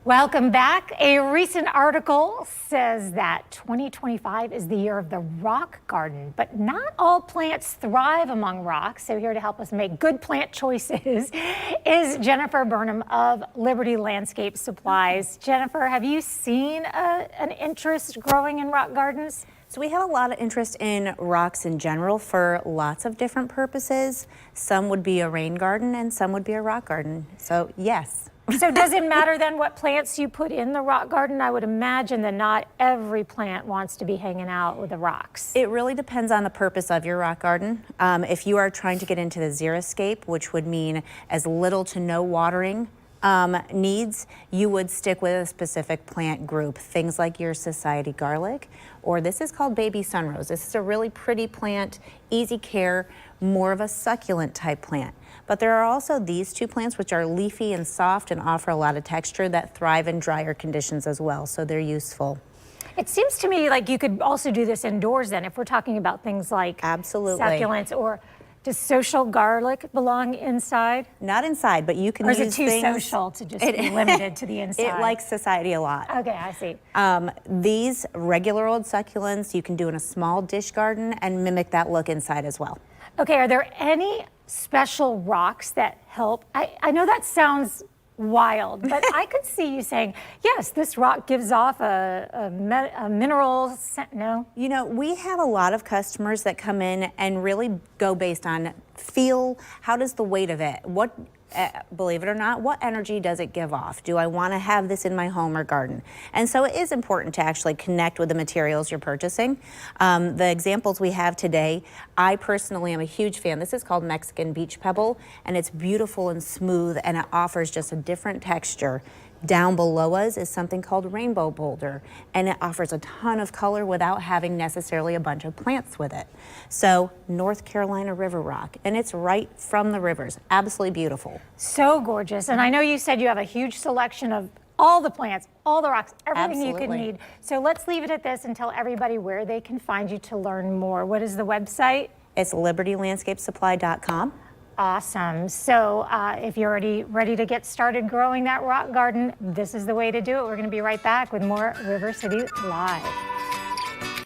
Welcome back. A recent article says that 2025 is the year of the rock garden, but not all plants thrive among rocks. So here to help us make good plant choices is Jennifer Burnham of Liberty Landscape Supplies. Jennifer, have you seen an interest growing in rock gardens? So we have a lot of interest in rocks in general for lots of different purposes. Some would be a rain garden and some would be a rock garden. So yes. So does it matter then what plants you put in the rock garden? I would imagine that not every plant wants to be hanging out with the rocks. It really depends on the purpose of your rock garden. If you are trying to get into the xeriscape, which would mean as little to no watering needs, you would stick with a specific plant group, things like your society garlic, or this is called baby sunrose. This is a really pretty plant, easy care, more of a succulent type plant. But there are also these two plants which are leafy and soft and offer a lot of texture that thrive in drier conditions as well, so they're useful. It seems to me like you could also do this indoors then if we're talking about things like Absolutely. succulents, or does social garlic belong inside? Not inside, but you can use things. Or is it too social to just be limited to the inside? It likes society a lot. Okay, I see. These regular old succulents you can do in a small dish garden and mimic that look inside as well. Okay, are there any special rocks that help? I know that sounds wild, but I could see you saying, yes, this rock gives off a mineral scent. No? You know, we have a lot of customers that come in and really go based on feel. How does the weight of it, believe it or not, what energy does it give off? Do I want to have this in my home or garden? And so it is important to actually connect with the materials you're purchasing. The examples we have today, I personally am a huge fan. This is called Mexican Beach Pebble, and it's beautiful and smooth, and it offers just a different texture. Down below us is something called Rainbow Boulder, and it offers a ton of color without having necessarily a bunch of plants with it. So North Carolina River Rock, and it's right from the rivers. Absolutely beautiful. So gorgeous. And I know you said you have a huge selection of all the plants, all the rocks, everything Absolutely. you could need. So let's leave it at this and tell everybody where they can find you to learn more. What is the website? It's libertylandscapesupply.com. Awesome. So if you're already ready to get started growing that rock garden, this is the way to do it. We're going to be right back with more River City Live.